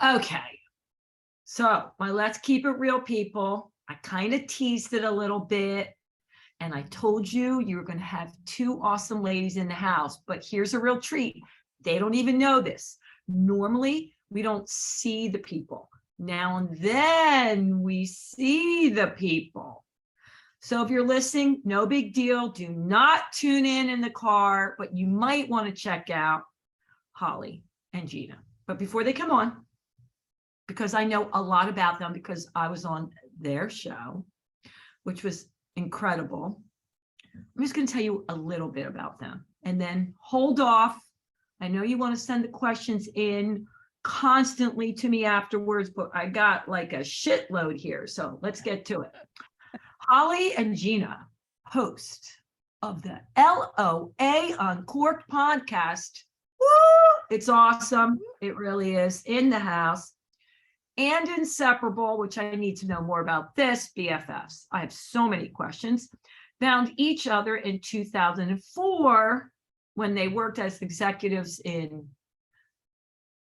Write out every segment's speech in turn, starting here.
Okay. So my let's keep it real, people. I kind of teased it a little bit. And I told you were going to have two awesome ladies in the house. But here's a real treat. They don't even know this. Normally, we don't see the people. Now and then we see the people. So if you're listening, no big deal. Do not tune in the car, but you might want to check out Holli and Jeanna. But before they come on, because I know a lot about them because I was on their show, which was incredible. I'm just going to tell you a little bit about them and then hold off. I know you want to send the questions in constantly to me afterwards, but I got like a shitload here. So let's get to it. Holli and Jeanna, host of the LOA Uncorked Podcast. Woo! It's awesome. It really is. In the house. And Inseparable, which I need to know more about this, BFFs. I have so many questions. Found each other in 2004 when they worked as executives in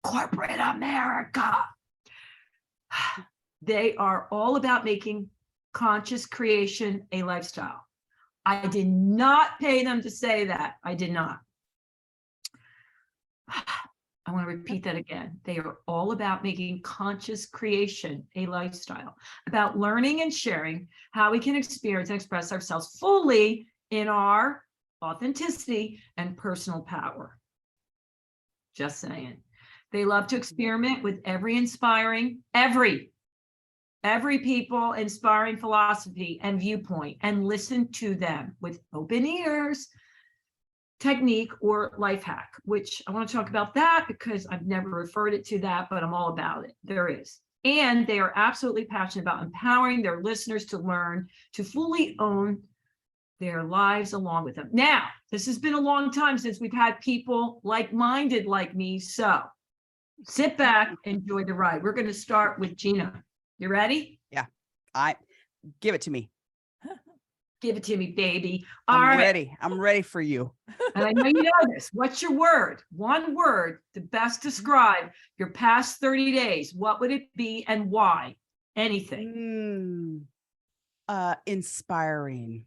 corporate America. They are all about making conscious creation a lifestyle. I did not pay them to say that. I did not. I want to repeat that again. They are all about making conscious creation a lifestyle, about learning and sharing how we can experience and express ourselves fully in our authenticity and personal power. Just saying. They love to experiment with every people inspiring philosophy and viewpoint and listen to them with open ears, technique or life hack, which I want to talk about that because I've never referred it to that, but I'm all about it. There is. And they are absolutely passionate about empowering their listeners to learn to fully own their lives along with them. Now, this has been a long time since we've had people like-minded like me. So sit back, enjoy the ride. We're going to start with Jeanna. You ready? Yeah. Give it to me. Give it to me, baby. I'm ready. I'm ready for you. And I know you know this. What's your word? One word to best describe your past 30 days. What would it be and why? Anything. Inspiring.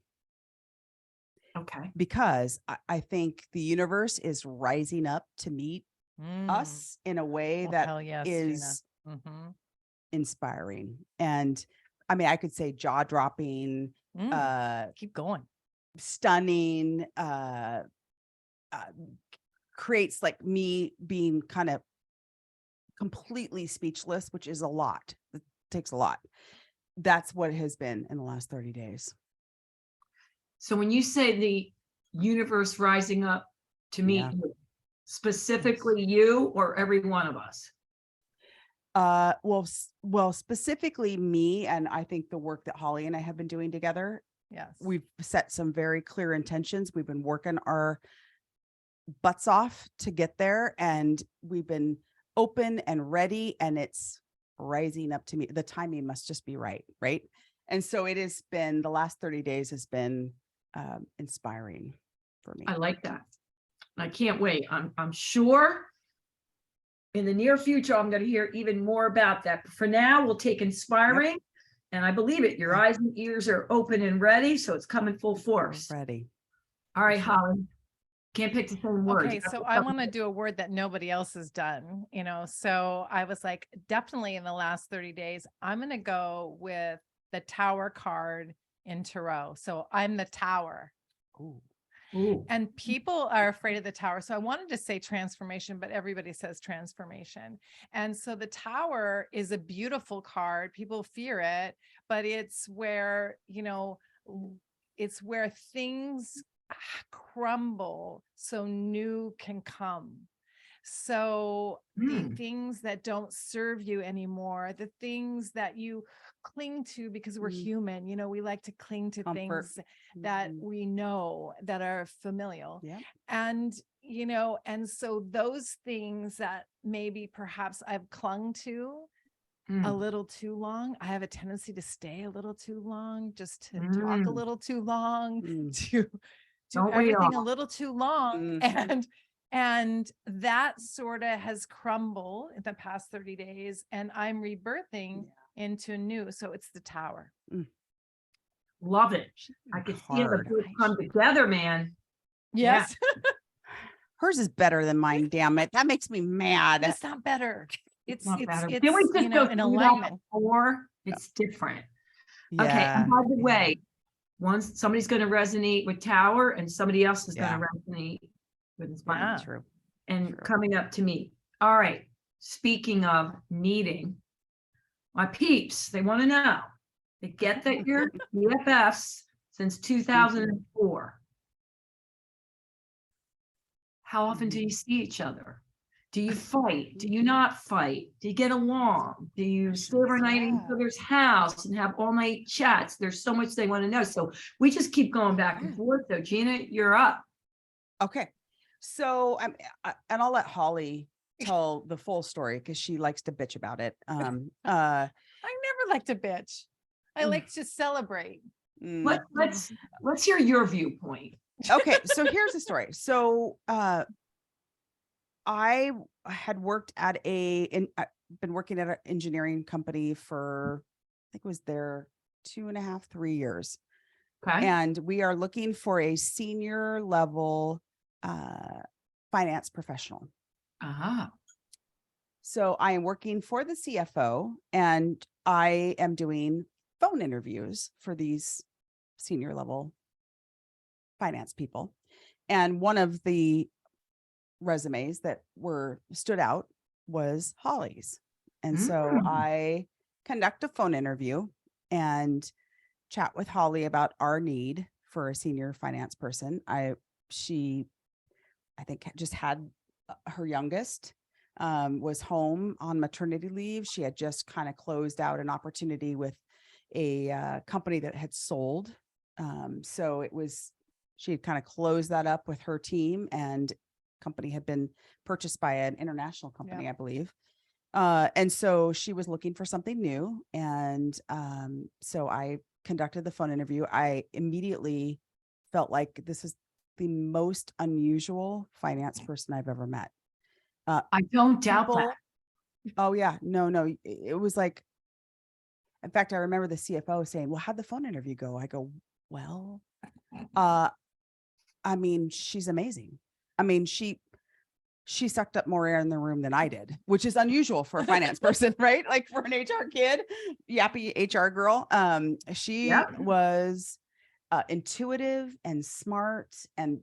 Okay. Because I think the universe is rising up to meet us in a way that is inspiring. And I mean, I could say jaw-dropping, keep going, stunning, creates like me being kind of completely speechless, which is a lot. It takes a lot. That's what it has been in the last 30 days. So when you say the universe rising up to meet you, specifically you or every one of us? Well, specifically me, and I think the work that Holli and I have been doing together. Yes. We've set some very clear intentions. We've been working our butts off to get there, and we've been open and ready, and it's rising up to me. The timing must just be right. And so it has been, the last 30 days has been inspiring for me. I like that. I can't wait. I'm sure in the near future, I'm going to hear even more about that. But for now, we'll take inspiring. Yep. And I believe it. Your eyes and ears are open and ready. So it's coming full force. Ready. All right, Holli. Can't pick the same words. Okay, so I want to do a word that nobody else has done, so I was like, definitely in the last 30 days, I'm going to go with the Tower card in Tarot. So I'm the Tower. Ooh. Ooh. And people are afraid of the Tower. So I wanted to say transformation, but everybody says transformation. And so the Tower is a beautiful card. People fear it, but it's where, it's where things crumble so new can come. So the things that don't serve you anymore, the things that you cling to, because we're human, we like to cling to things that we know that are familial. Yeah. And, and so those things that maybe perhaps I've clung to a little too long. I have a tendency to stay a little too long, just to talk a little too long, to do everything a little too long. And that sort of has crumbled in the past 30 days, and I'm rebirthing into new. So it's the tower. Love it. I could see the Hard. good come together, man. Yes. Hers is better than mine. Damn it. That makes me mad. It's not better. It's Not better. it's Didn't we just you know, go an through that alignment. before? It's different. Okay. Yeah. And by the way, once somebody's going to resonate with tower and somebody else is Yeah. going to resonate with Yeah. spine. True. And True. coming up to me. All right. Speaking of meeting, my peeps, they want to know. They get that you're BFFs since 2004. How often do you see each other? Do you fight? Do you not fight? Do you get along? Do you stay overnight in each other's house and have all night chats? There's so much they want to know. So we just keep going back and forth. So Jeanna, you're up. Okay. So and I'll let Holly tell the full story because she likes to bitch about it. I never like to bitch. I like to celebrate. Let's hear your viewpoint. Okay, so here's the story. So I had worked at I've been working at an engineering company for, I think it was there 2.5, 3 years. Okay. And we are looking for a senior level finance professional. So I am working for the CFO and I am doing phone interviews for these senior level finance people. And one of the resumes that stood out was Holly's. And so I conduct a phone interview and chat with Holly about our need for a senior finance person. She think just had her youngest, was home on maternity leave. She had just kind of closed out an opportunity with a company that had sold. So she had kind of closed that up with her team, and company had been purchased by an international company, I believe. And so she was looking for something new. And so I conducted the phone interview. I immediately felt like this is the most unusual finance person I've ever met. I don't doubt that. Oh yeah, no. It was like, in fact, I remember the CFO saying, well, how'd the phone interview go? I go, well, I mean, she's amazing. I mean, she sucked up more air in the room than I did, which is unusual for a finance person, right? Like for an HR kid, yappy HR girl. She was intuitive and smart, and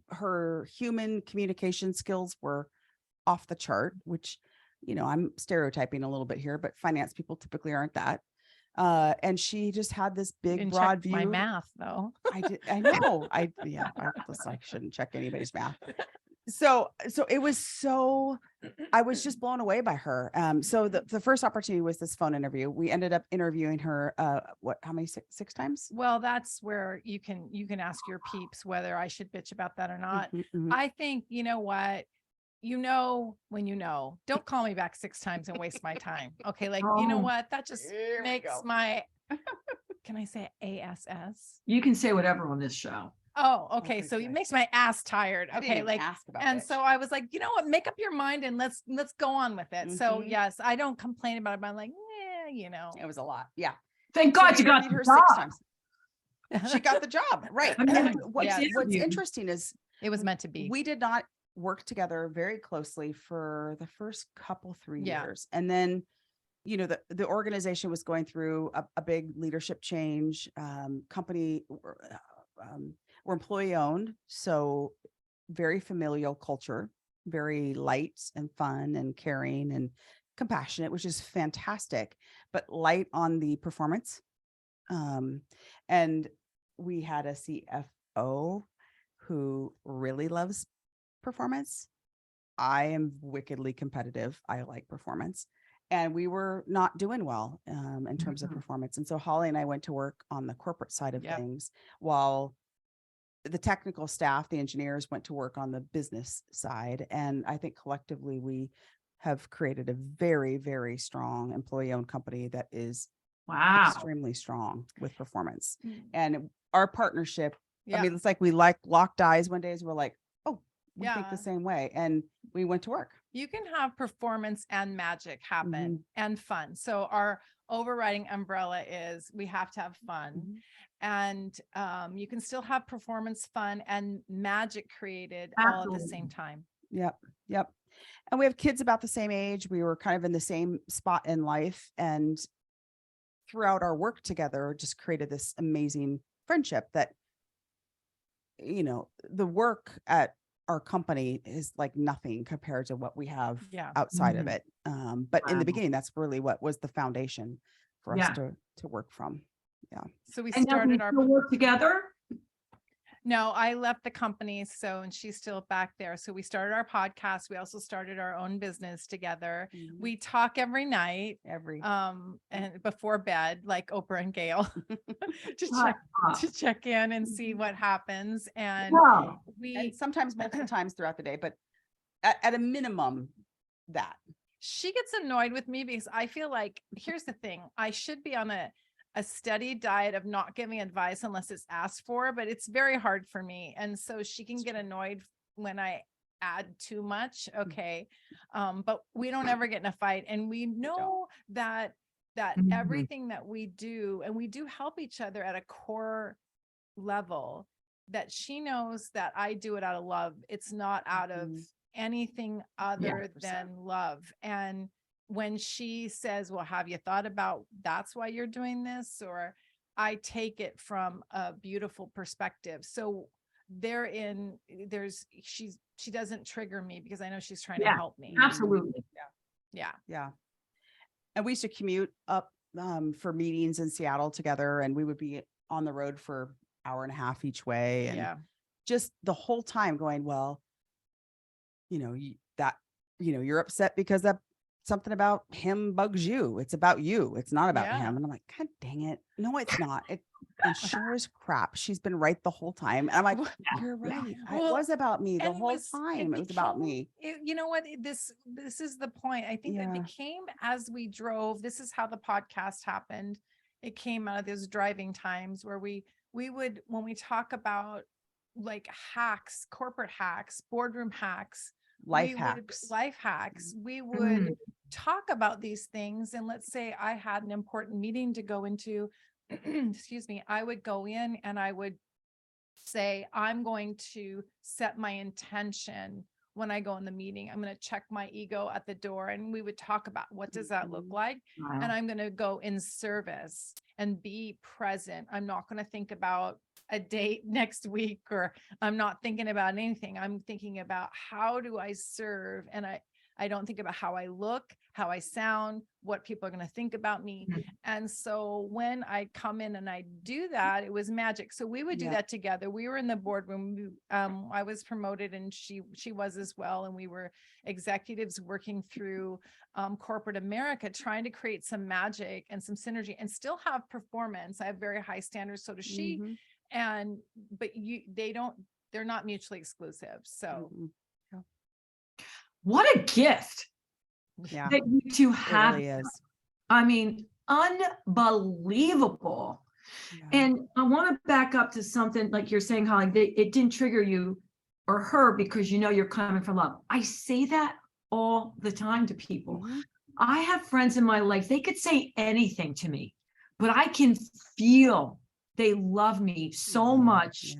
her human communication skills were off the chart, which, I'm stereotyping a little bit here, but finance people typically aren't that. And she just had this big, broad view. My math, though. I know. I shouldn't check anybody's math. So it was I was just blown away by her. So the first opportunity was this phone interview. We ended up interviewing her, how many, six times? Well, that's where you can ask your peeps whether I should bitch about that or not. Mm-hmm. I think, you know what? When don't call me back 6 times and waste my time. Okay. Like, you know what? That just makes my, can I say ASS? You can say whatever on this show. Oh, okay. So it makes my ass tired. Okay. Like, ask about and it. so I was like, you know what? Make up your mind and let's go on with it. So yes, I don't complain about it, but I'm like, it was a lot. Yeah. Thank God you got her the 6 job. times. She got the job. Right. I mean, And what's interesting is it was meant to be. We did not work together very closely for the first couple, 3 Yeah. years. And then, the organization was going through a big leadership change. Company, we're employee owned. So very familial culture, very light and fun and caring and compassionate, which is fantastic, but light on the performance. And we had a CFO who really loves performance. I am wickedly competitive. I like performance, and we were not doing well in terms of performance. And so Holly and I went to work on the corporate side of things, while the technical staff, the engineers, went to work on the business side. And I think collectively we have created a very, very strong employee-owned company that is extremely strong with performance. And our partnership, I mean, it's like we locked eyes one day as we're like, oh, we think Yeah. the same way. And we went to work. You can have performance and magic happen and fun. So our overriding umbrella is we have to have fun. And you can still have performance, fun, and magic created all at the same time. Yep. Yep. And we have kids about the same age. We were kind of in the same spot in life. And throughout our work together, just created this amazing friendship that, you know, the work at our company is like nothing compared to what we have outside of it. But in the beginning, that's really what was the foundation for us to work from. Yeah. So we And now started we our still work together. No, I left the company. So, and she's still back there. So we started our podcast. We also started our own business together. We talk every night, and before bed, like Oprah and Gail, to check in and see what happens. And and sometimes multiple times throughout the day, but at a minimum that. She gets annoyed with me because I feel like, here's the thing, I should be on a steady diet of not giving advice unless it's asked for, but it's very hard for me. And so she can get annoyed when I add too much. Okay. But we don't ever get in a fight. And we know that everything that we do, and we do help each other at a core level, that she knows that I do it out of love. It's not out of anything other than love. And when she says, well, have you thought about that's why you're doing this? Or I take it from a beautiful perspective. So she doesn't trigger me because I know she's trying to help me. Absolutely. Yeah. And we used to commute up for meetings in Seattle together, and we would be on the road for an hour and a half each way. And just the whole time going, well, you're upset because that something about him bugs you. It's about you. It's not about him. And I'm like, God dang it. No, it's not. And sure as crap, she's been right the whole time. And I'm like, you're right. It was about me the whole time. It was about me. You know what? This is the point. I think it became, as we drove, this is how the podcast happened. It came out of those driving times where we would, when we talk about like hacks, corporate hacks, boardroom hacks, life hacks, we would talk about these things. And let's say I had an important meeting to go into, excuse me, I would go in and I would say, I'm going to set my intention when I go in the meeting. I'm going to check my ego at the door, and we would talk about what does that look like? And I'm going to go in service and be present. I'm not going to think about a date next week, or I'm not thinking about anything. I'm thinking about how do I serve? And I don't think about how I look, how I sound, what people are going to think about me. And so when I come in and I do that, it was magic. So we would do that together. We were in the boardroom. I was promoted and she was as well. And we were executives working through corporate America, trying to create some magic and some synergy and still have performance. I have very high standards. So does she. But they're not mutually exclusive. So what a gift that you two have. It really is. I mean, unbelievable. And I want to back up to something like you're saying, Holly, it didn't trigger you or her because you're coming from love. I say that all the time to people. I have friends in my life, they could say anything to me, but I can feel they love me so much.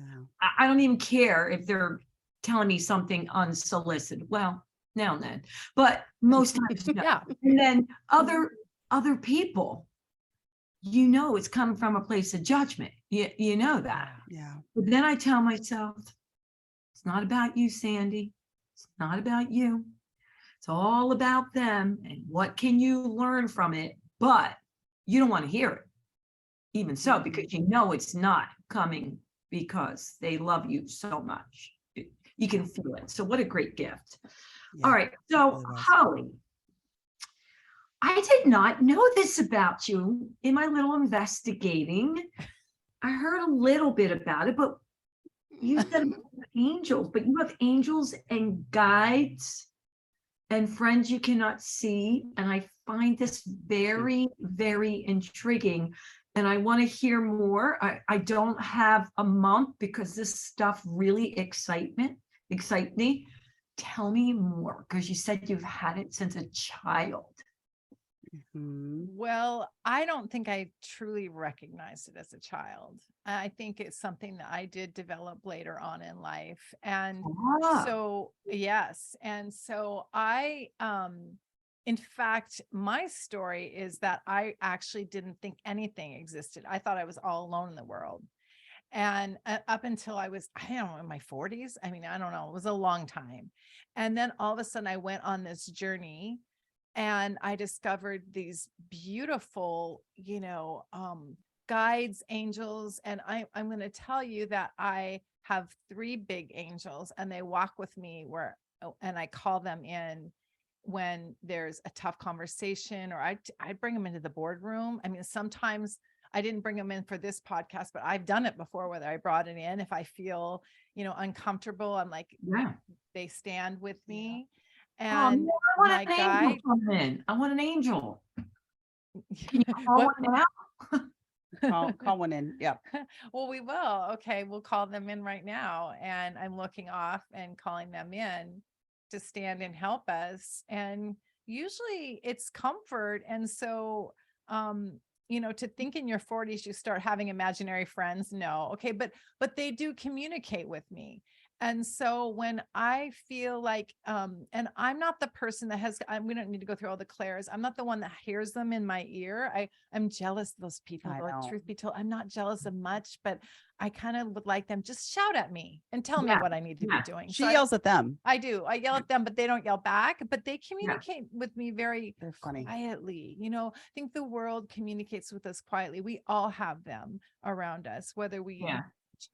I don't even care if they're telling me something unsolicited. Well, now and then, but most times, no. And then other people, it's coming from a place of judgment. You know that. But then I tell myself, it's not about you, Sandy. It's not about you. It's all about them. And what can you learn from it? But you don't want to hear it. Even so, because it's not coming because they love you so much. You can feel it. So what a great gift. All right. So Holly, I did not know this about you in my little investigating. I heard a little bit about it, but you said angels, but you have angels and guides and friends you cannot see. And I find this very, very intriguing. And I want to hear more. I don't have a month because this stuff really excites me. excite me. Tell me more, because you said you've had it since a child. Mhm. Well, I don't think I truly recognized it as a child. I think it's something that I did develop later on in life. And Ah, so, yes. And so in fact, my story is that I actually didn't think anything existed. I thought I was all alone in the world. And up until I was, I don't know, in my 40s, I mean, I don't know, it was a long time. And then all of a sudden I went on this journey and I discovered these beautiful, guides, angels. And I'm going to tell you that I have 3 big angels and they walk with me and I call them in when there's a tough conversation, or I'd bring them into the boardroom. I mean, sometimes I didn't bring them in for this podcast, but I've done it before, whether I brought it in, if I feel, uncomfortable, I'm like, yeah. they stand with me. Oh, And no, I want my an angel guide, coming in. I want an angel. Can you call what, one now? Call one in. Yep. well, we will. Okay. We'll call them in right now. And I'm looking off and calling them in to stand and help us. And usually it's comfort. And so, to think in your 40s, you start having imaginary friends. No. Okay. But they do communicate with me. And so when I feel like, and I'm not the person that we don't need to go through all the clairs. I'm not the one that hears them in my ear. I'm jealous of those people. I Like, know. truth be told, I'm not jealous of much, but I kind of would like them just shout at me and tell me Yeah, what I need to yeah. be doing. She So yells at them. I do. I yell at them, but they don't yell back, but they communicate with me very They're funny. quietly. I think the world communicates with us quietly. We all have them around us, whether we Yeah.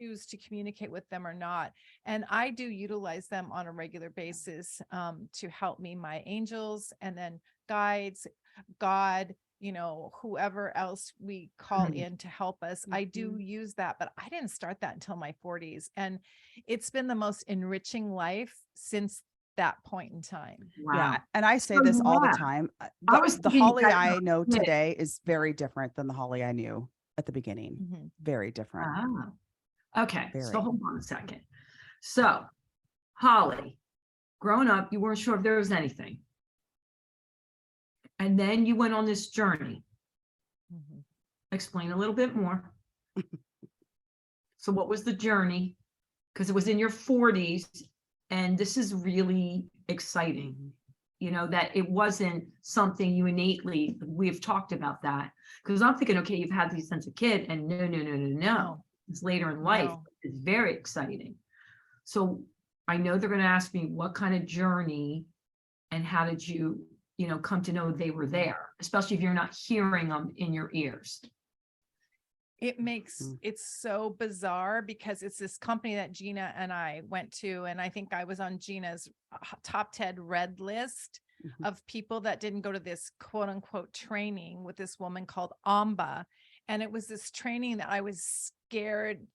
choose to communicate with them or not. And I do utilize them on a regular basis to help me, my angels, and then guides, God, whoever else we call Mhm. in to help us. I do use that, but I didn't start that until my 40s. And it's been the most enriching life since that point in time. Wow. Yeah. And I say So this all the yeah. time. I was The thinking you Holly guys I were know kids. today is very different than the Holly I knew at the beginning. Mhm. Very different. Ah. Okay. So Very. hold on a second. So, Holly, growing up, you weren't sure if there was anything. And then you went on this journey. Mhm. Explain a little bit more. So what was the journey? Because it was in your 40s, and this is really exciting. That it wasn't something you innately, we've talked about that. Because I'm thinking, okay, you've had these since a kid, and no. No. It's later in life. No. It's very exciting. So I know they're going to ask me what kind of journey and how did you, come to know they were there, especially if you're not hearing them in your ears. It makes it's so bizarre because it's this company that Jeanna and I went to, and I think I was on Jeanna's top 10 red list of people that didn't go to this quote unquote training with this woman called Amba. And it was this training that I was scared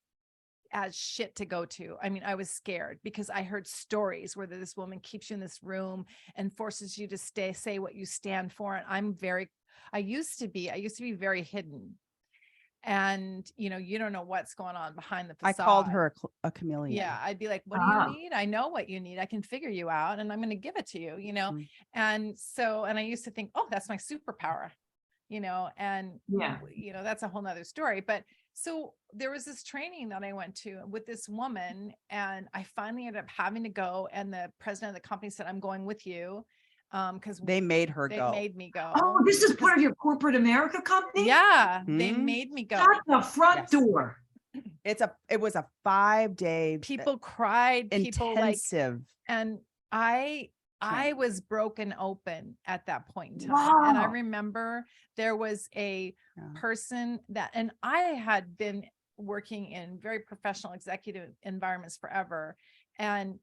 as shit to go to. I mean, I was scared because I heard stories where this woman keeps you in this room and forces you to say what you stand for. And I used to be very hidden. And, you don't know what's going on behind the facade. I called her a chameleon. Yeah. I'd be like, what do you need? I know what you need. I can figure you out and I'm going to give it to you, And I used to think, oh, that's my superpower, and Yeah. That's a whole nother story. But so there was this training that I went to with this woman, and I finally ended up having to go. And the president of the company said, I'm going with you. Because they made her they go. made me go. Oh, this is part of your corporate America company? Yeah, they made me go. Shut the front door. It was a 5-day People cried, people intensive. and I was broken open at that point in time. Wow. And I remember there was a person and I had been working in very professional executive environments forever. And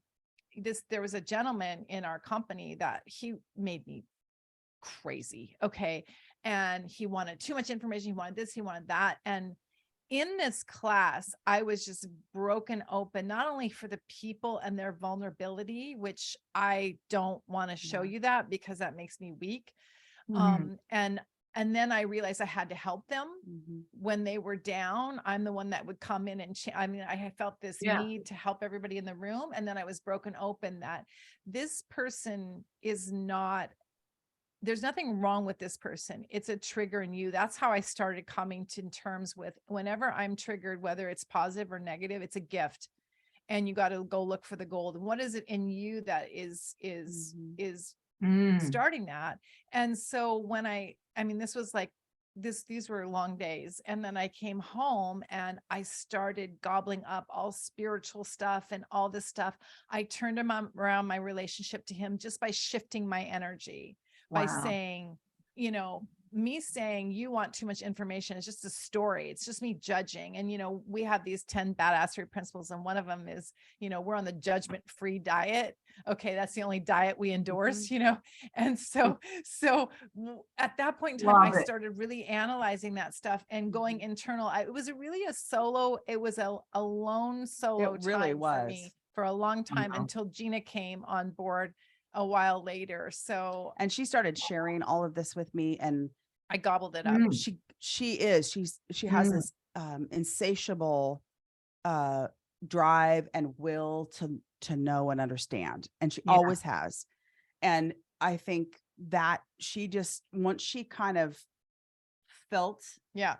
there was a gentleman in our company that he made me crazy. Okay. And he wanted too much information. He wanted this, he wanted that. And in this class, I was just broken open, not only for the people and their vulnerability, which I don't want to show you that because that makes me weak. And And then I realized I had to help them Mhm. when they were down. I'm the one that would come in and I had felt this Yeah. need to help everybody in the room. And then I was broken open that this person is not, there's nothing wrong with this person. It's a trigger in you. That's how I started coming to terms with whenever I'm triggered, whether it's positive or negative, it's a gift. And you got to go look for the gold. And what is it in you that is Mm. starting that? And so when this was like these were long days. And then I came home and I started gobbling up all spiritual stuff and all this stuff. I turned around my relationship to him just by shifting my energy. By Wow. saying, me saying you want too much information is just a story. It's just me judging. And, we have these 10 badassery principles. And one of them is, we're on the judgment-free diet. Okay. That's the only diet we endorse, And so at that point in time, Love I it. started really analyzing that stuff and going internal. It was a lone solo It really time for me was. for a long time Wow. until Jeanna came on board a while later. So And she started sharing all of this with me, and I gobbled it up. Mm. she has Mm. this insatiable drive and will to know and understand, and she Yeah. always has. And I think that she just, once she kind of felt Yeah.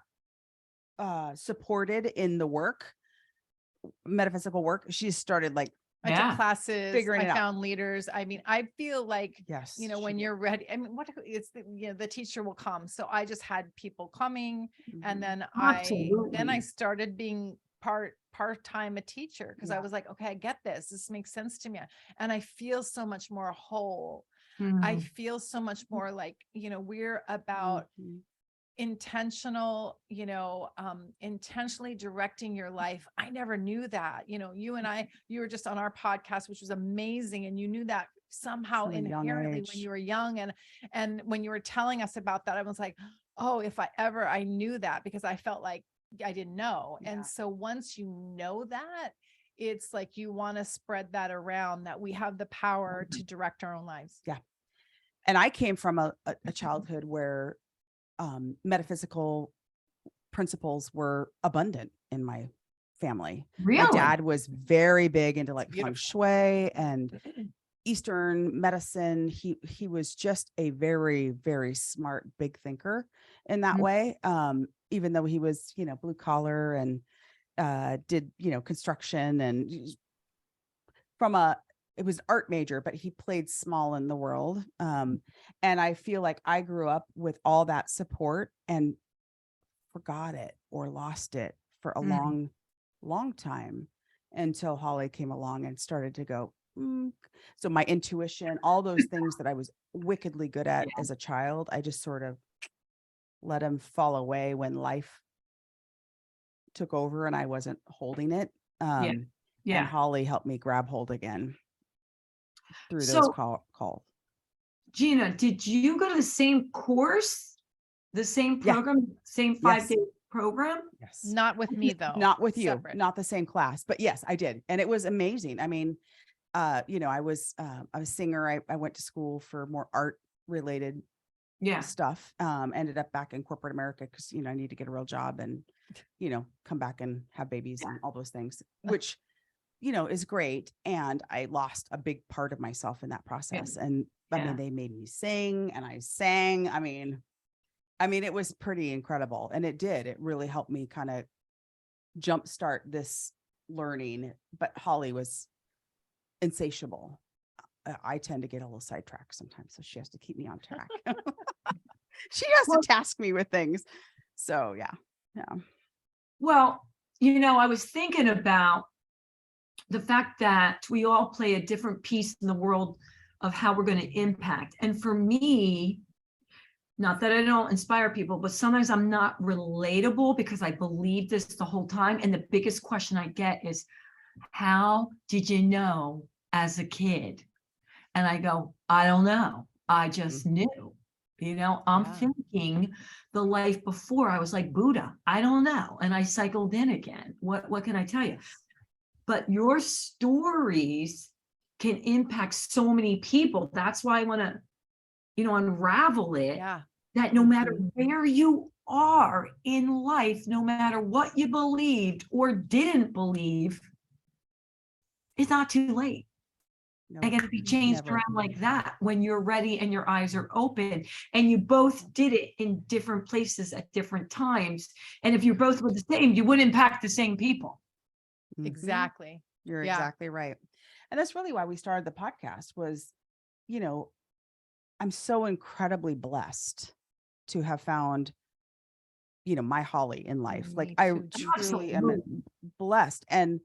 supported in the work, metaphysical work, she started like, I Yeah. took classes. Figuring I it out. found leaders. I mean, I feel like, yes, when she you're ready, I mean, the teacher will come. So I just had people coming, did. and then Absolutely. I started being part-time a teacher, because I Yeah. was like, okay, I get this. This makes sense to me. And I feel so much more whole. Mm. I feel so much more like, we're about Mhm. intentional, intentionally directing your life. I never knew that. You were just on our podcast, which was amazing. And you knew that somehow From a young inherently age. when you were young. And when you were telling us about that, I was like, oh, if I knew that, because I felt like I didn't know. Yeah. And so once you know that, it's like you want to spread that around, that we have the power to direct our own lives. Yeah. And I came from a childhood where metaphysical principles were abundant in my family. Really? My dad was very big into like feng Beautiful. shui and Eastern medicine. He was just a very, very smart, big thinker in that Mhm. way. Even though he was, blue collar and did, construction, and it was an art major, but he played small in the world. And I feel like I grew up with all that support and forgot it or lost it for a Mm. long time, until Holly came along and started to go. So my intuition, all those things that I was wickedly good at as a child, I just sort of let them fall away when life took over and I wasn't holding it. And Yeah. Holly helped me grab hold again through those So- calls. Jeanna, did you go to the same course, the same Yeah. program, same Yes. 5-day program? Yes. Not with me though. Not with you, Separate. not the same class, but yes, I did. And it was amazing. I mean, I was a singer. I went to school for more art related Yeah. stuff. Ended up back in corporate America because, I need to get a real job and, come back and have babies and all those things, which, is great. And I lost a big part of myself in that process. And I Yeah. mean, they made me sing and I sang. I mean, it was pretty incredible. And it really helped me kind of jumpstart this learning. But Holly was insatiable. I tend to get a little sidetracked sometimes, so she has to keep me on track. She has to task me with things. So yeah. Well, I was thinking about the fact that we all play a different piece in the world of how we're going to impact. And for me, not that I don't inspire people, but sometimes I'm not relatable because I believe this the whole time. And the biggest question I get is, how did you know as a kid? And I go, I don't know. I just knew. I'm Yeah. thinking the life before I was like Buddha. I don't know. And I cycled in again. What can I tell you? But your stories can impact so many people. That's why I want to, unravel it. Yeah. that no matter Mhm. where you are in life, no matter what you believed or didn't believe, it's not too late. No, And gonna be changed never. around like that when you're ready and your eyes are open. And you both did it in different places at different times. And if you both were the same, you wouldn't impact the same people. Mhm. Exactly. You're Yeah. exactly right. And that's really why we started the podcast was, I'm so incredibly blessed to have found, my Holly in life. Like Me I too, truly am Absolutely. blessed. And,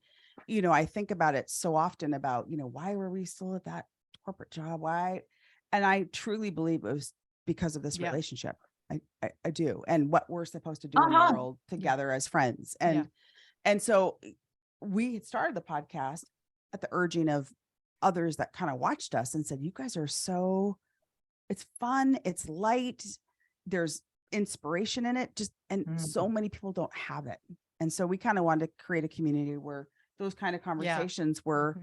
I think about it so often about, why were we still at that corporate job? Why? And I truly believe it was because of this Yeah. relationship. I do. And what we're supposed to do in the Uh-huh. world together as friends. Yeah. And so we had started the podcast at the urging of others that kind of watched us and said, you guys are it's fun. It's light. There's inspiration in it. And so many people don't have it. And so we kind of wanted to create a community where those kind of conversations were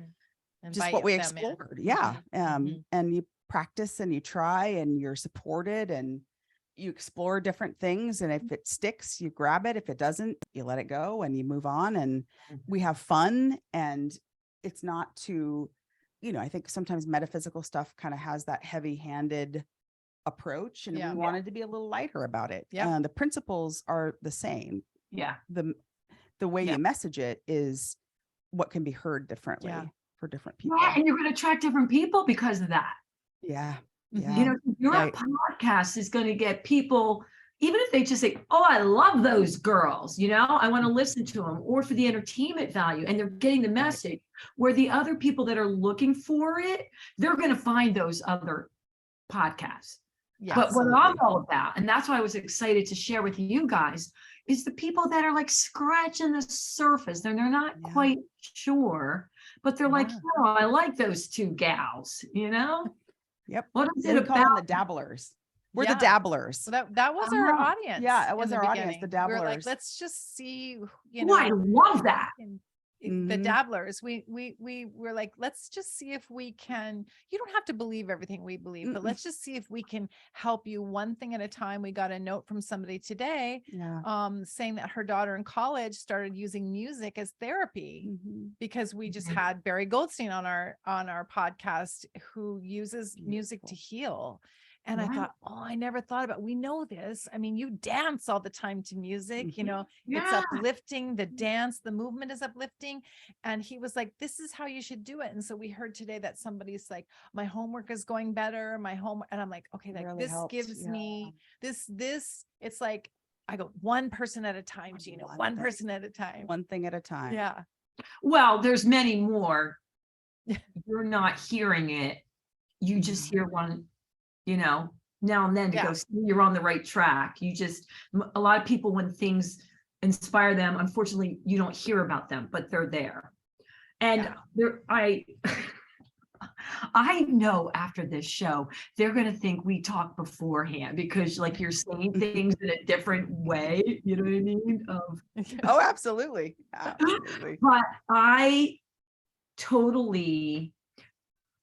Mhm. just Invite what we them in. explored. Yeah. Mhm. And you practice and you try and you're supported and you explore different things. And if it sticks, you grab it. If it doesn't, you let it go and you move on. And we have fun. And it's not too, I think sometimes metaphysical stuff kind of has that heavy-handed approach. And Yeah. we wanted to be a little lighter about it. Yep. The principles are the same. Yeah. The way Yeah. you message it is what can be heard differently Yeah. for different people. Yeah, and you're going to attract different people because of that. Yeah. Mhm. Yeah. You know, your Right. podcast is going to get people, even if they just say, oh, I love those girls, I want to listen to them, or for the entertainment value, and they're getting the message, where the other people that are looking for it, they're going to find those other podcasts. Yeah. But what I'm Absolutely. all about, and that's why I was excited to share with you guys, is the people that are like scratching the surface. They're not Yeah. quite sure, but they're like, Yeah. I like those two gals, Yep. What is We it call them about? the dabblers. We're Yeah. the dabblers. So that was our Uh-huh. audience. Yeah, it in was the our audience, the beginning. We were like, dabblers. let's just see, Oh, I love that. the Mhm. dabblers. We were like, let's just see if we can. You don't have to believe everything we believe, but let's just see if we can help you one thing at a time. We got a note from somebody today, Yeah. saying that her daughter in college started using music as therapy. Mhm. Because we just Mhm. had Barry Goldstein on our podcast, who uses music to Beautiful. heal. And I Yeah. thought, I never thought about, we know this. I mean, you dance all the time to music, it's Yeah. uplifting, the dance, the movement is uplifting. And he was like, this is how you should do it. And so we heard today that somebody's like, my homework is going better, and I'm like, okay, like Really this helped. gives Yeah. me this, it's like, I go one person at a time, Jeanna, one thing. person at a time. One thing at a time. Yeah. Well, there's many more. You're not hearing it. You just hear one, now and then to go, see, you're on the right track. A lot of people, when things inspire them, unfortunately, you don't hear about them, but they're there. And I know after this show, they're going to think we talked beforehand, because like you're saying things in a different way. You know what I mean? Oh, absolutely. Absolutely. But I totally,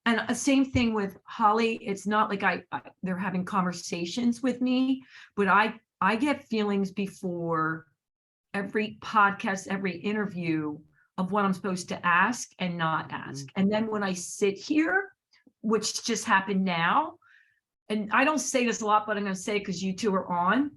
and same thing with Holly. It's not like they're having conversations with me, but I get feelings before every podcast, every interview, of what I'm supposed to ask and not ask. And then when I sit here, which just happened now, and I don't say this a lot, but I'm going to say it because you two are on,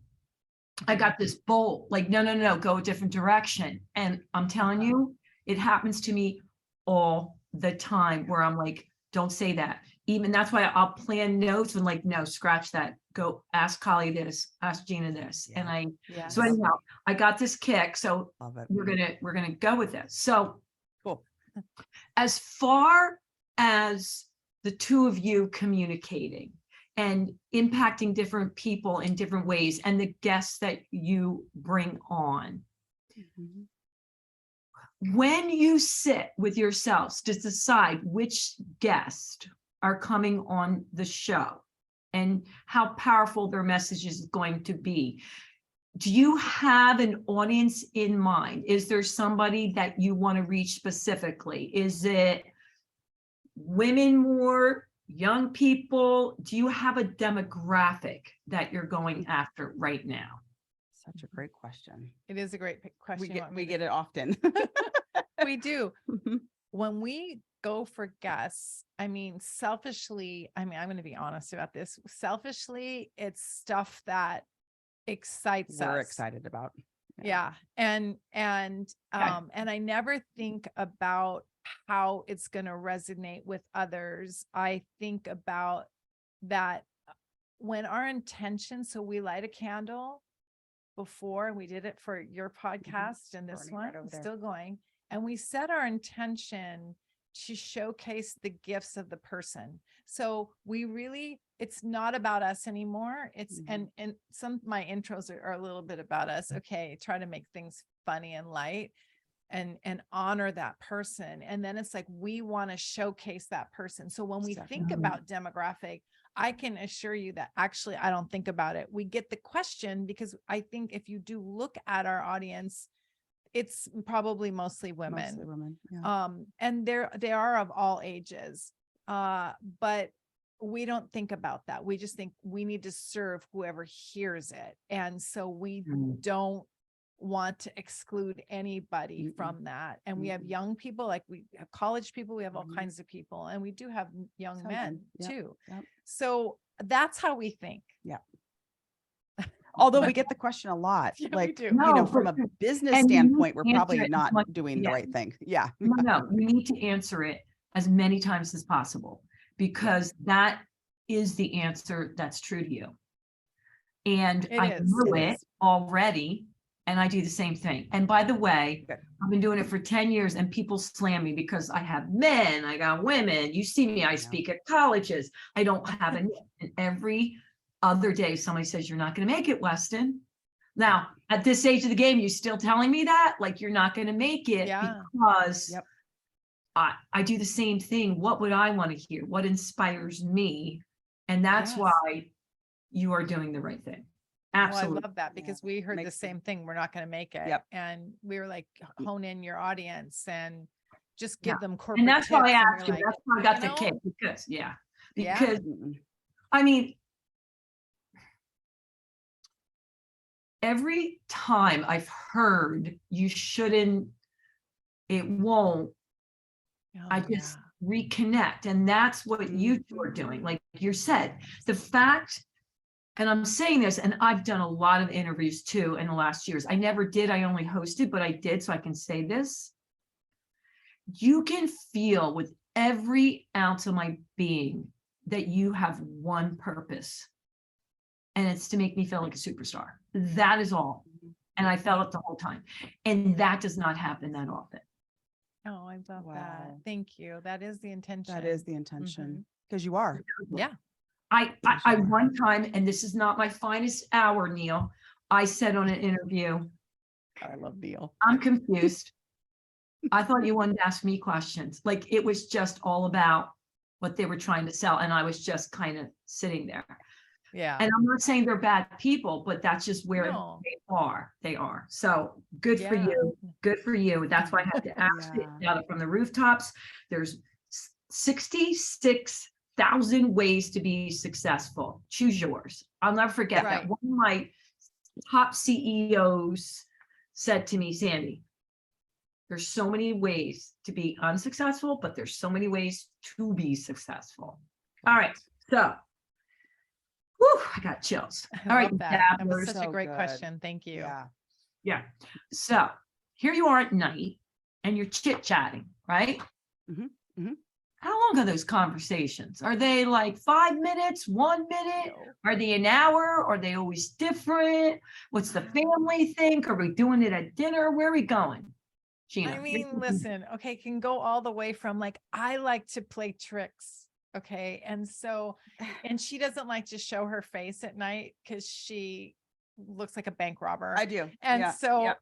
I got this bolt, like, no, go a different direction. And I'm telling you, it happens to me all the time, where I'm like, don't say that. Even that's why I'll plan notes and like, no, scratch that. Go ask Holly this, ask Jeanna this. Yeah. And Yes. so anyhow, I got this kick. So Love it. we're gonna go with this. So Cool. as far as the two of you communicating and impacting different people in different ways, and the guests that you bring on, Mhm. when you sit with yourselves to decide which guests are coming on the show and how powerful their message is going to be, do you have an audience in mind? Is there somebody that you want to reach specifically? Is it women more, young people? Do you have a demographic that you're going after right now? Such a great question. It is a great question. We get it often. We do. When we go for guests, I mean, selfishly, I'm going to be honest about this. Selfishly, it's stuff that excites us. We're excited about. Yeah. And I never think about how it's going to resonate with others. I think about that when our intention, so we light a candle before, we did it for your podcast and this Burning one, right over there. still going. And we set our intention to showcase the gifts of the person. So we really, it's not about us anymore. It's, and some of my intros are a little bit about us. Okay. Try to make things funny and light and honor that person. And then it's like, we want to showcase that person. So when we think about demographic, I can assure you that actually, I don't think about it. We get the question because I think if you do look at our audience, it's probably mostly women. Mostly women. Yeah. And they are of all ages. But we don't think about that. We just think we need to serve whoever hears it. And so we don't want to exclude anybody from that. And we have young people, like we have college people, we have all kinds of people, and we do have young men too. Yep. So that's how we think. Yeah. Although we get the question a lot, Yeah, like, we do. you know, No, from a but- business and you standpoint, we're answer probably it as not much- doing the right thing. Yeah. No, you need to answer it as many times as possible, because that is the answer that's true to you. And I knew it already, and I do the same thing. And by the way, I've been doing it for 10 years and people slam me because I have men, I got women. You see me, I speak at colleges. I don't have any. And every other day somebody says, you're not going to make it, Weston. Now, at this stage of the game, you still telling me that? Like, you're not going to make it because I do the same thing. What would I want to hear? What inspires me? And that's why you are doing the right thing. Absolutely. Well, I love that because we heard the same thing. We're not going to make it. And we were like, hone in your audience and just give them corporate. And that's why I asked you. Like, That's why I got the kick because, I mean, every time I've heard you shouldn't, it won't, I just reconnect. And that's what you two are doing. Like you said, the fact, and I'm saying this, and I've done a lot of interviews too in the last years. I never did, I only hosted, but I did, so I can say this. You can feel with every ounce of my being that you have one purpose, and it's to make me feel like a superstar. That is all. And I felt it the whole time. And that does not happen that often. Oh, I love that. Thank you. That is the intention. That is the intention. Because you are. Yeah. I one time, and this is not my finest hour, Neil, I said on an interview, I love Neil. I'm confused. I thought you wanted to ask me questions. Like it was just all about what they were trying to sell. And I was just kind of sitting there. Yeah. And I'm not saying they're bad people, but that's just where they are. They are. So good for you. Good for you. That's why I had to ask it out from the rooftops. There's 66,000 ways to be successful. Choose yours. I'll never forget that. One of my top CEOs said to me, Sandy, there's so many ways to be unsuccessful, but there's so many ways to be successful. All right. So, I got chills. All right. That was such a great question. Thank you. Yeah. So here you are at night and you're chit-chatting, right? How long are those conversations? Are they like 5 minutes, 1 minute? Are they an hour? Are they always different? What's the family think? Are we doing it at dinner? Where are we going? Jeanna. I mean, listen, okay, can go all the way from like, I like to play tricks. Okay. And so, and she doesn't like to show her face at night because she looks like a bank robber. I do. And so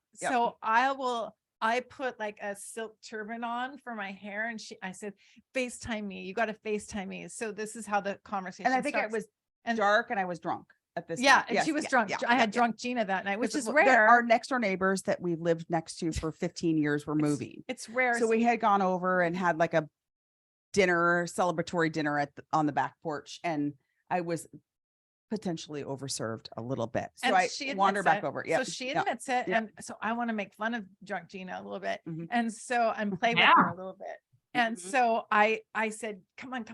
I put like a silk turban on for my hair. And I said, FaceTime me. You got to FaceTime me. So this is how the conversation And I think starts. it was dark and I was drunk at this. Yeah. time. And she was drunk. I had drunk Jeanna that night, which is Our rare. next door neighbors that we've lived next to for 15 years were moving. It's rare. So we had gone over and had like a celebratory dinner on the back porch, and I was potentially overserved a little bit. So And I she wander admits back it. over. Yeah. So she admits it. Yeah. And so I want to make fun of drunk Jeanna a little bit. Mhm. And so I'm play with Yeah. her a little bit. And Mhm. so I said, come on.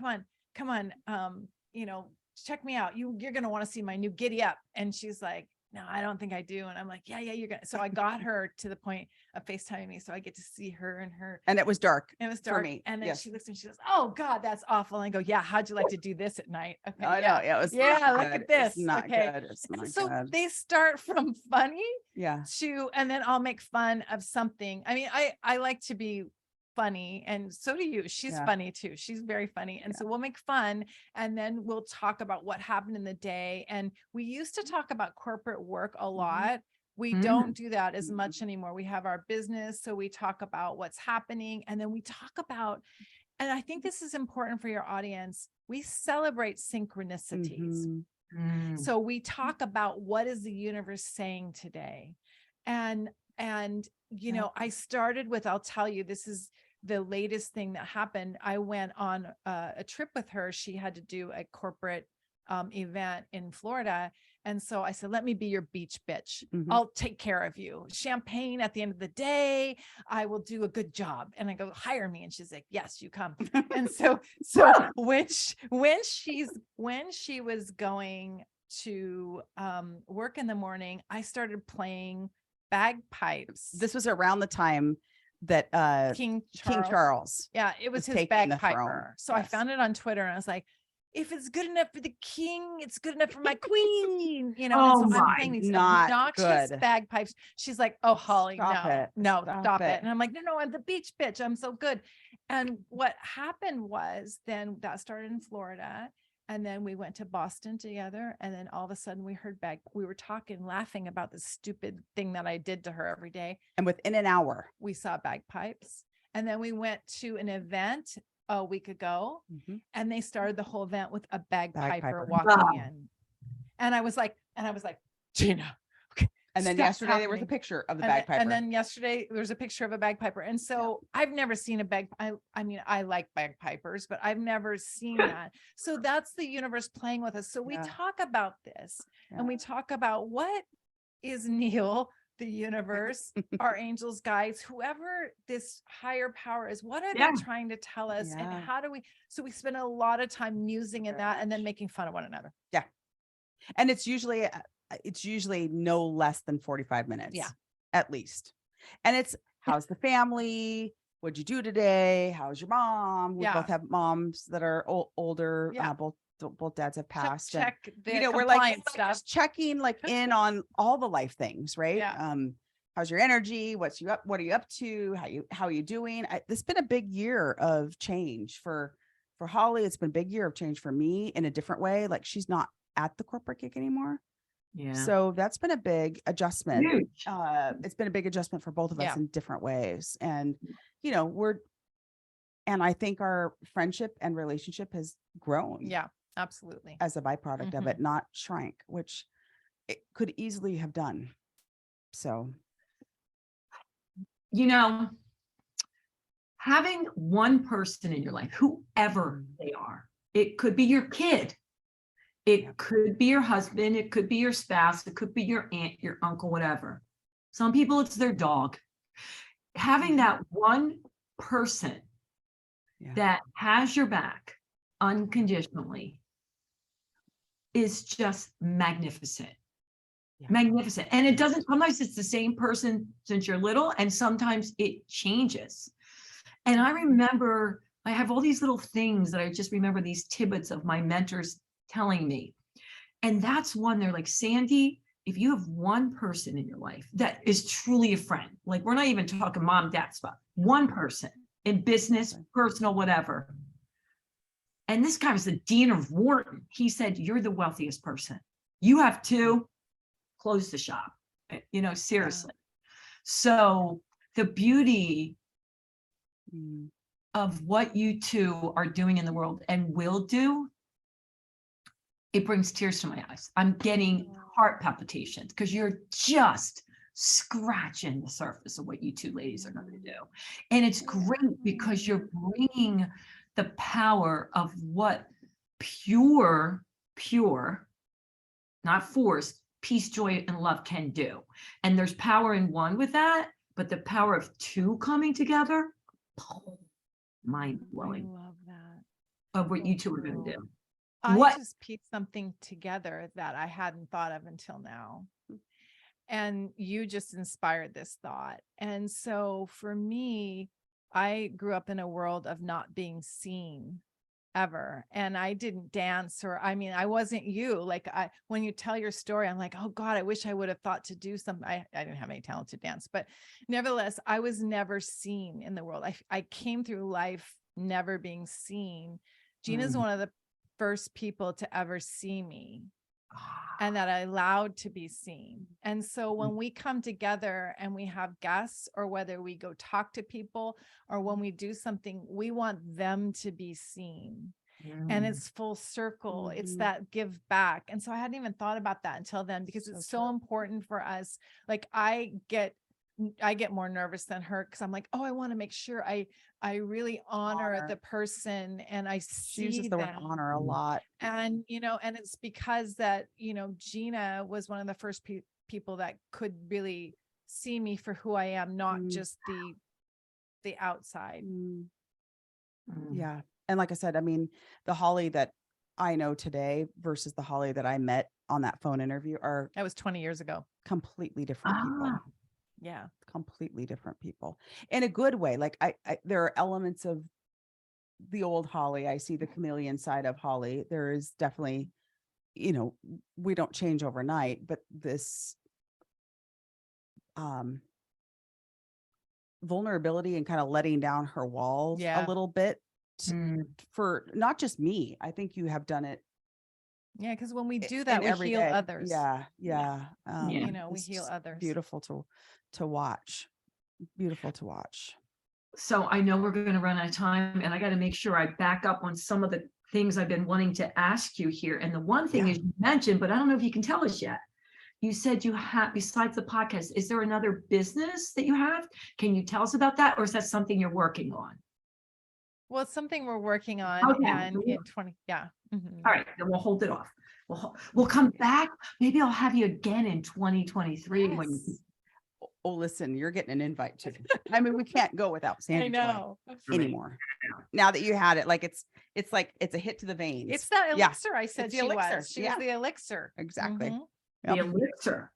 Check me out. You're going to want to see my new giddy up. And she's like, no, I don't think I do. And I'm like, yeah, you're going to. So I got her to the point of FaceTiming me. So I get to see her and her. And it was dark. It was for dark. me. And then Yes. she looks and she goes, oh God, that's awful. And I go, yeah, how'd you like to do this at night? Okay. I know. Yeah. It was Yeah, not look good. at this. It's not Okay. good. It's not So good. they start from funny Yeah. and then I'll make fun of something. I mean, I like to be funny, and so do you. She's Yeah. funny too. She's very funny. And so we'll make fun, and then we'll talk about what happened in the day. And we used to talk about corporate work a lot. We don't do that as much anymore. We have our business. So we talk about what's happening, and then we talk about, and I think this is important for your audience, we celebrate synchronicities. Mhm. So we talk about what is the universe saying today. And I started with, I'll tell you, this is the latest thing that happened. I went on a trip with her. She had to do a corporate event in Florida. And so I said, let me be your beach bitch. Mhm. I'll take care of you. Champagne at the end of the day. I will do a good job. And I go, hire me. And she's like, yes, you come. And so when she was going to work in the morning, I started playing bagpipes. This was around the time that King King Charles. Yeah, it was was his taking the bagpiper. throne. So I Yes. found it on Twitter and I was like, if it's good enough for the king, it's good enough for my queen. And Oh so I'm my, playing these not obnoxious good. bagpipes. She's like, oh, Holly, Stop it. no, Stop stop it. it. And I'm like, no, I'm the beach bitch. I'm so good. And what happened was then that started in Florida. And then we went to Boston together. And then all of a sudden we were talking, laughing about the stupid thing that I did to her every day. And within an hour, We saw bagpipes. And then we went to an event a week ago, and they started the whole event with a bagpiper walking Wow. in. And I was like, Jeanna. Okay. and then stop yesterday there was a happening. picture of the And then, bagpiper. and then yesterday there was a picture of a bagpiper. And so I've never seen a I mean, I like bagpipers, but I've never seen that. So that's the universe playing with us. So we Yeah. talk about this, Yeah. and we talk about what is Neil, the universe, our angels, guides, whoever this higher power is, what are Yeah. they trying to tell us? Yeah. And how do we spend a lot of time musing in Very that and then much. making fun of one another. And it's usually no less than 45 minutes. Yeah. At least. And it's, how's the family? What'd you do today? How's your mom? We Yeah. both have moms that are older. Yeah. Both dads have passed. and, Check the we're like compliance just stuff. checking in on all the life things, right? Yeah. How's your energy? What are you up to? How are you doing? This has been a big year of change for Holly. It's been a big year of change for me in a different way. Like, she's not at the corporate gig anymore. Yeah. So that's been a big adjustment. Huge. It's been a big adjustment for both of us Yeah. in different ways. And, and I think our friendship and relationship has grown Yeah, absolutely. as a byproduct of it, not shrank, which it could easily have done. So, Having one person in your life, whoever they are, it could be your kid. It could be your husband. It could be your spouse. It could be your aunt, your uncle, whatever. Some people, it's their dog. Having that one person that has your back unconditionally is just magnificent. Magnificent. And it doesn't, sometimes it's the same person since you're little, and sometimes it changes. And I remember, I have all these little things that I just remember, these tidbits of my mentors telling me. And that's one, they're like, Sandy, if you have one person in your life that is truly a friend, like we're not even talking mom, dad stuff, one person in business, personal, whatever. And this guy was the dean of Wharton. He said, you're the wealthiest person. You have two, close the shop, seriously. So the beauty of what you two are doing in the world and will do, it brings tears to my eyes. I'm getting heart palpitations because you're just scratching the surface of what you two ladies are going to do. And it's great because you're bringing the power of what pure, not forced, peace, joy, and love can do. And there's power in one with that, but the power of two coming together, mind I blowing love that. of what you two are going to do. I What? just pieced something together that I hadn't thought of until now. And you just inspired this thought. And so for me, I grew up in a world of not being seen ever. And I didn't dance, or I mean, I wasn't you. Like when you tell your story, I'm like, oh God, I wish I would have thought to do something. I didn't have any talent to dance, but nevertheless, I was never seen in the world. I came through life never being seen. Jeanna's one of the first people to ever see me, and that I allowed to be seen. And so when we come together and we have guests, or whether we go talk to people, or when we do something, we want them to be seen. And it's full circle. It's that give back. And so I hadn't even thought about that until then, because it's so important for us. Like I get more nervous than her, because I'm like, oh, I want to make sure I really honor the person, and I see She uses the word honor a lot. And, and it's because that, Jeanna was one of the first people that could really see me for who I am, not just the outside. Yeah. And like I said, I mean, the Holli that I know today versus the Holli that I met on that phone interview are That was 20 years ago. completely different people. Yeah. Completely different people in a good way. Like I there are elements of the old Holli. I see the chameleon side of Holli. There is definitely, we don't change overnight, but this vulnerability and kind of letting down her walls a little bit for not just me. I think you have done it. Yeah, because when we do that, we heal others. Yeah. We heal others. Beautiful to watch. Beautiful to watch. So I know we're going to run out of time, and I got to make sure I back up on some of the things I've been wanting to ask you here. And the one thing is you mentioned, but I don't know if you can tell us yet. You said you have, besides the podcast, is there another business that you have? Can you tell us about that? Or is that something you're working on? Well, it's something we're working on. Okay. And in 20, yeah. All right, then we'll hold it off. We'll come back. Maybe I'll have you again in 2023 when you. Oh, listen, you're getting an invite too. I mean, we can't go without Sandy I know anymore. Now that you had it, like it's a hit to the veins. It's that elixir I said it's the she elixir. was. She was the elixir. Exactly. The elixir.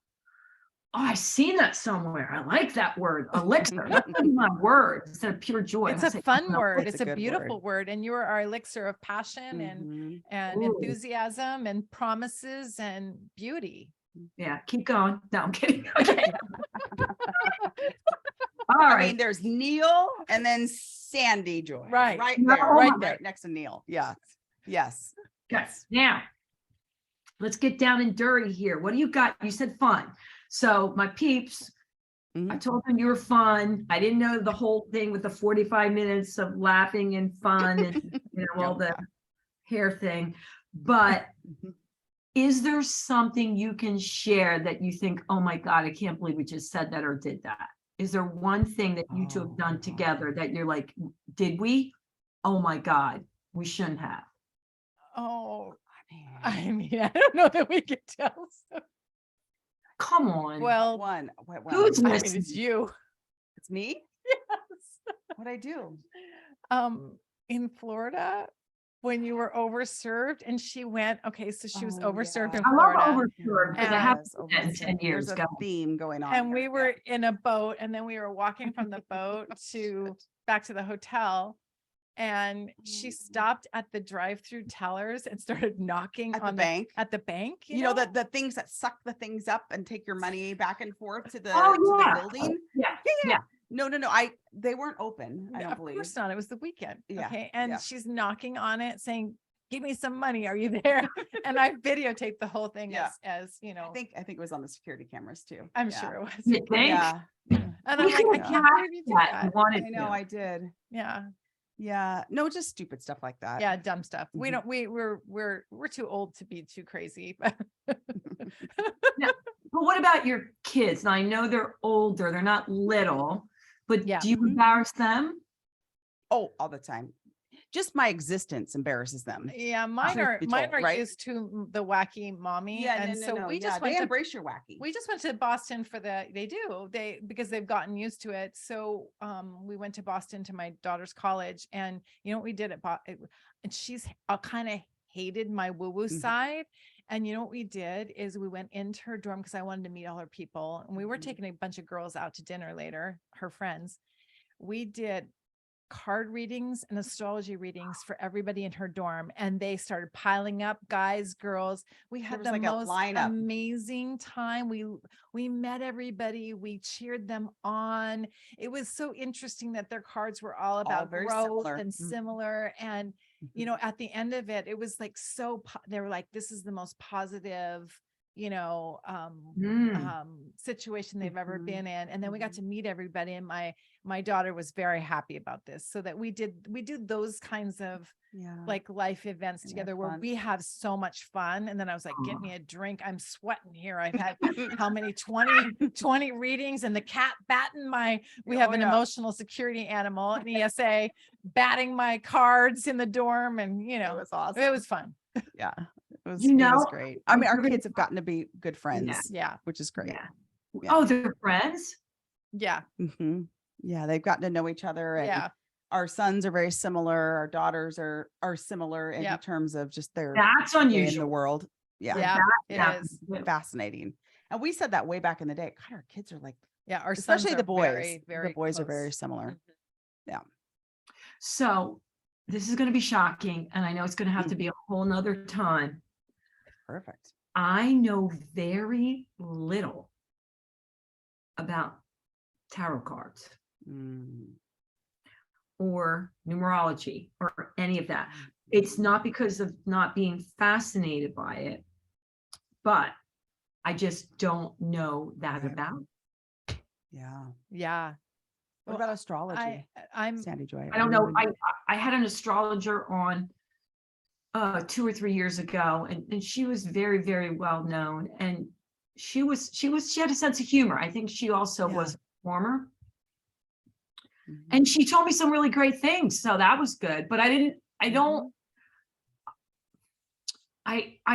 Oh, I've seen that somewhere. I like that word, elixir. That's my word instead of pure joy. It's a fun word. It's a good beautiful word. And you are our elixir of passion and enthusiasm and promises and beauty. Yeah, keep going. No, I'm kidding. Okay. All right. I mean, there's Neil and then Sandy Joy. Right. Right No, there. oh Right my- there next to Neil. Yeah. Yes. Yes. Now, let's get down and dirty here. What do you got? You said fun. So my peeps, I told them you were fun. I didn't know the whole thing with the 45 minutes of laughing and fun and all the hair thing. But is there something you can share that you think, oh my God, I can't believe we just said that or did that? Is there one thing that you two have done together that you're like, did we? Oh my God, we shouldn't have. Oh, I mean, I don't know that we could tell. So. Come on. Well, who's I mean, listening? it's you. It's me? Yes. What'd I do? In Florida, when you were overserved, and she went, okay, so she was overserved in I love Florida. overserved because I have Yes, 10 years There's ago. a theme going on. And here. we were in a boat, and then we were walking from the boat back to the hotel. And she stopped at the drive-through tellers and started knocking At on the bank. At the bank, You know, the things that suck the things up and take your money back and forth to the, Oh, to yeah. the building. Yeah. No. They weren't open. I don't Of believe. course not. It was the weekend. Yeah, Okay. And yeah. she's knocking on it saying, give me some money. Are you there? And I videotaped the whole thing as you know. I think it was on the security cameras too. I'm Yeah. sure it was. You think? Yeah. And I'm like, I can't believe you did I that. wanted I know to. I did. Yeah. Yeah. No, just stupid stuff like that. Yeah. Dumb stuff. We Mhm. don't, we're too old to be too crazy. But what about your kids? Now I know they're older, they're not little, but Yeah. do you Mhm. embarrass them? Oh, all the time. just my existence embarrasses them. Yeah, mine Truth are be mine told, are right? used to the wacky mommy. And so we just they went to embrace your wacky. we just went to Boston for because they've gotten used to it. So we went to Boston to my daughter's college, and you know what we did and she's kind of hated my woo-woo side. And you know what we did is we went into her dorm because I wanted to meet all her people, and we were taking a bunch of girls out to dinner later, her friends. We did card readings and astrology readings for everybody in her dorm, and they started piling up, guys, girls. We had the most amazing time. We met everybody, we cheered them on. It was so interesting that their cards were all about growth and similar. And you know, at the end of it, it was like they were like, this is the most positive, you know, situation they've ever been in. And then we got to meet everybody, and my daughter was very happy about this. So that we do those kinds of like life events together where we have so much fun. And then I was like, get me a drink. I'm sweating here. I've had how many 20 readings, and the cat batting we have an emotional security animal, an ESA, batting my cards in the dorm. And you know, it was awesome. It was fun. Yeah. It was great. I mean, our kids have gotten to be good friends, which is great. Yeah. Oh, they're friends? Yeah. Yeah, they've gotten to know each other, and our sons are very similar. Our daughters are similar in terms of just their that's unusual in the world. Yeah, it is fascinating. And we said that way back in the day. God, our kids are like, our especially the boys. Very, very the boys close. are very similar. Yeah. So this is going to be shocking, and I know it's going to have to be a whole nother time. Perfect. I know very little about tarot cards or numerology or any of that. It's not because of not being fascinated by it, but I just don't know that about. Yeah. What about astrology? I'm Sandy Joy. I don't know. I had an astrologer on 2 or 3 years ago, and she was very, very well known, and she had a sense of humor. I think she also was a performer, and she told me some really great things, so that was good. But I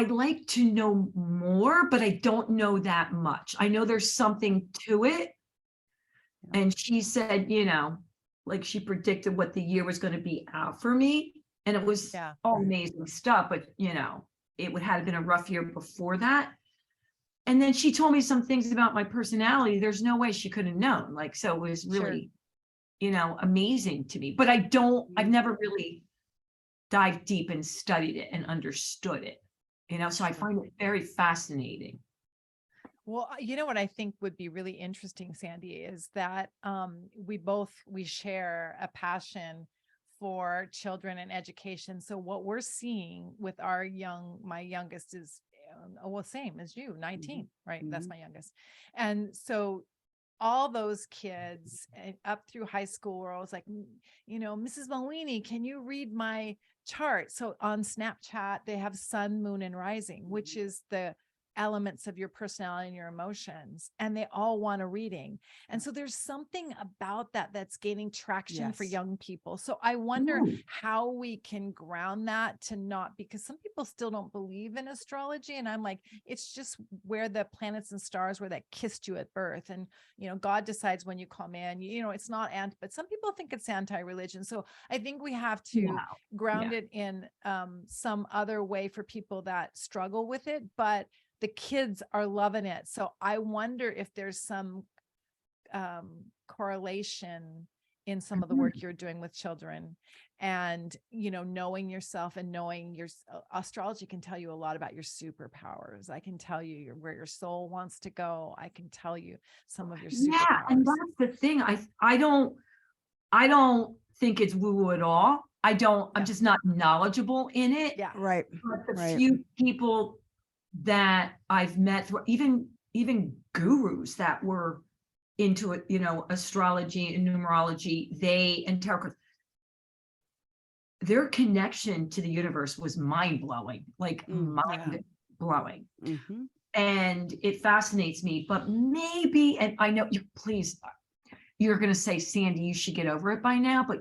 like to know more, but I don't know that much. I know there's something to it. And she said, you know, like she predicted what the year was going to be out for me. And it was all amazing stuff, but you know, it would have been a rough year before that. And then she told me some things about my personality. There's no way she could have known. Like, so it was really, you know, amazing to me. But I've never really dived deep and studied it and understood it, you know, so I find it very fascinating. Well, you know what I think would be really interesting, Sandy, is that we share a passion for children and education. So what we're seeing with my youngest is, same as you, 19, right? That's my youngest. And so all those kids up through high school were always like, you know, Mrs. Moeini, can you read my chart? So on Snapchat, they have sun, moon, and rising, which is the elements of your personality and your emotions, and they all want a reading. And so there's something about that's gaining traction for young people. So I wonder how we can ground that to not, because some people still don't believe in astrology. And I'm like, it's just where the planets and stars were that kissed you at birth. And, you know, God decides when you come in, you know, it's not but some people think it's anti-religion. So I think we have to ground it in some other way for people that struggle with it. But the kids are loving it. So I wonder if there's some correlation in some of the work you're doing with children, and, you know, knowing yourself and knowing your astrology can tell you a lot about your superpowers. I can tell you where your soul wants to go. I can tell you some of your superpowers. Yeah. And that's the thing. I don't think it's woo-woo at all. I'm just not knowledgeable in it. Yeah. Right. But the few people that I've met, even gurus that were into it, you know, astrology and numerology, and tarot cards, their connection to the universe was mind-blowing, like mind-blowing. And it fascinates me. But maybe, and I know you're going to say, Sandy, you should get over it by now, but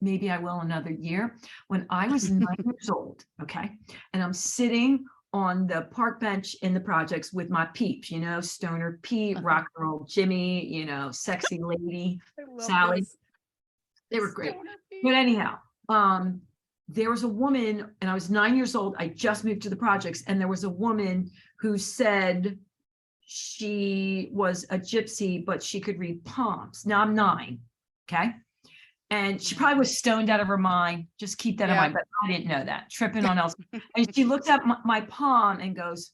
maybe I will another year. When I was 9 years old, okay, and I'm sitting on the park bench in the projects with my peeps, Stoner Pete, rock and roll Jimmy, sexy lady Sally. this. They were great. Stoner Pete. But anyhow, there was a woman, and I was 9 years old. I just moved to the projects, and there was a woman who said she was a gypsy, but she could read palms. Now I'm 9, okay? And she probably was stoned out of her mind. Just keep that in mind, but I didn't know that. Tripping on else. And she looked at my palm and goes,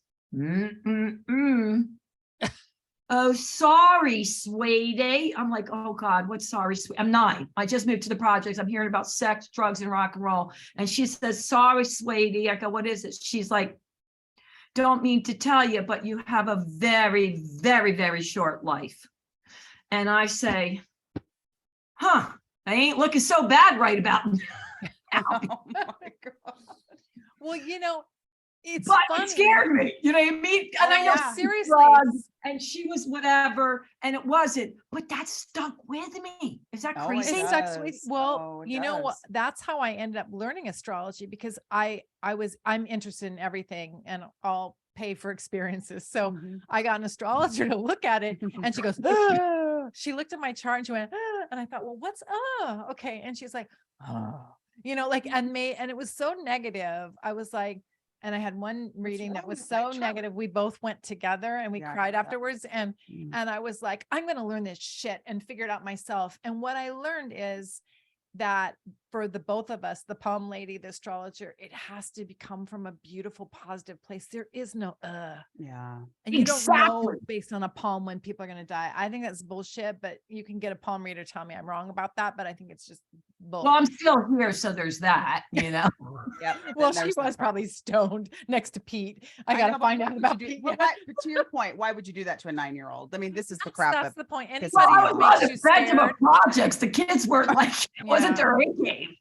oh, sorry, sweetie. I'm like, oh God, what's sorry, sweetie? I'm 9. I just moved to the projects. I'm hearing about sex, drugs, and rock and roll. And she says, sorry, sweetie. I go, what is it? She's like, don't mean to tell you, but you have a very, very, very short life. And I say, I ain't looking so bad right about now. Oh my God. Well, it's But funny. it scared me. You know what I mean? And I know seriously. drugs, and she was whatever, and it wasn't. But that stuck with me. Is that Oh, it crazy? It does. sucks with, well, Oh, it you know what? does. That's how I ended up learning astrology, because I'm interested in everything and I'll pay for experiences. So Mhm. I got an astrologer to look at it, and she goes, "Ah." She looked at my chart and she went, "Ah," and I thought, well, what's, okay. And she's like, and it was so negative. I was like, and I had one reading that wrong was with my so chart? negative. We both went together and we Yeah, I cried get that. afterwards. And I was like, I'm going to learn this shit and figure it out myself. And what I learned is that for the both of us, the palm lady, the astrologer, it has to become from a beautiful, positive place. There is no, Yeah. and you don't know Exactly. based on a palm when people are going to die. I think that's bullshit, but you can get a palm reader to tell me I'm wrong about that. But I think it's just bull. Well, I'm still here, so there's that, Yep. Well, then she there's that was part. probably stoned next to Pete. I know, got to but find why out would about you do- Pete. but Yeah. why- but to your point, why would you do that to a 9-year-old? I mean, this is the crap. That's the point. pisses well, Anybody me I that was off. makes on you the bench of scared. a projects. The kids weren't like, it wasn't Yeah. their A game,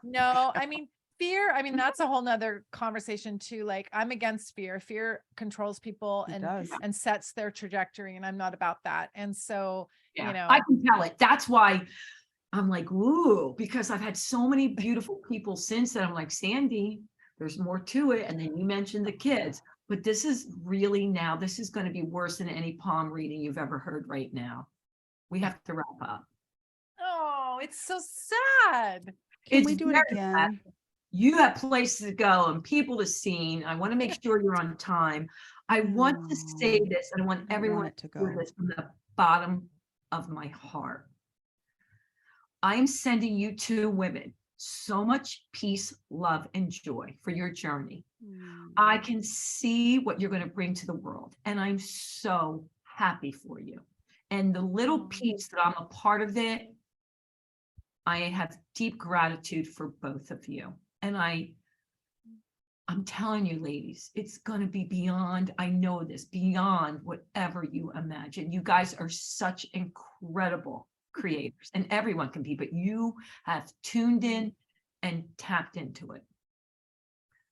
No, I mean, fear. I mean, that's a whole nother conversation too. Like, I'm against fear. Fear controls people It and does. and sets their trajectory, and I'm not about that. And so, Yeah, I can tell it. That's why I'm like, ooh, because I've had so many beautiful people since that I'm like, Sandy, there's more to it. And then you mentioned the kids, but this is really now, this is going to be worse than any palm reading you've ever heard right now. We have to wrap up. oh, it's so sad. Can It's we do it very again? You have places to go and people to see. I want to make sure you're on time. I want to say this, and I want I don't want everyone it to to hear go. this from the bottom of my heart. I am sending you 2 women so much peace, love, and joy for your journey. I can see what you're going to bring to the world, and I'm so happy for you. And the little piece that I'm a part of it, I have deep gratitude for both of you. And I'm telling you, ladies, it's going to be beyond, I know this, beyond whatever you imagine. You guys are such incredible creators, and everyone can be, but you have tuned in and tapped into it.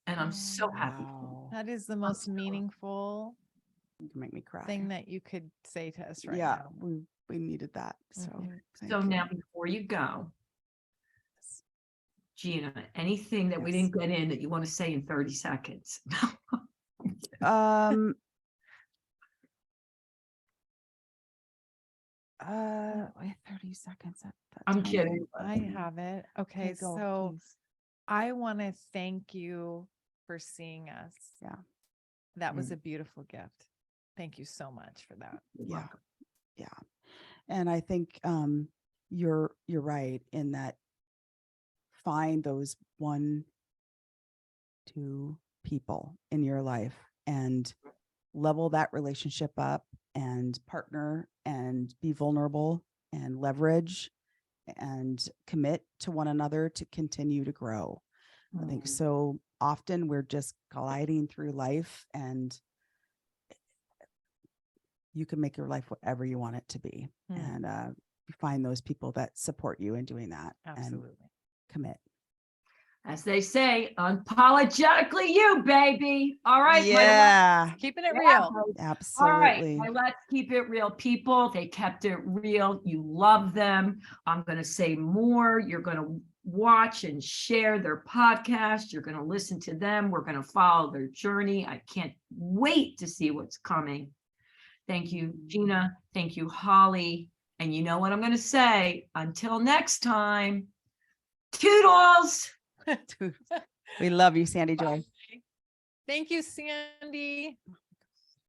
And I'm so happy. Wow. That is the most meaningful You can make me cry. thing that you could say to us right Yeah, now. we needed that. So, Mhm. thank So you. now, before you go, Jeanna, anything that we Yes. didn't get in that you want to say in 30 seconds? Um. Wait, 30 seconds. I'm kidding. I have it. Okay, so I want to thank you for seeing us. Yeah. That was a beautiful gift. Thank you so much for that. Yeah. Yeah. And I think you're right in that. Find those 1, 2 people in your life and level that relationship up and partner and be vulnerable and leverage and commit to one another to continue to grow. I think so often we're just gliding through life, and you can make your life whatever you want it to be. And you find those people that support you in doing that. Absolutely. And commit. As they say, unapologetically you, baby. All right. Yeah. Keeping it Yeah, real. baby. Absolutely. All right. My Let's Keep It Real people. They kept it real. You love them. I'm going to say more. You're going to watch and share their podcast. You're going to listen to them. We're going to follow their journey. I can't wait to see what's coming. Thank you, Jeanna. Thank you, Holly. And you know what I'm going to say? Until next time, toodles. We love you, Sandy Joy. Thank you, Sandy.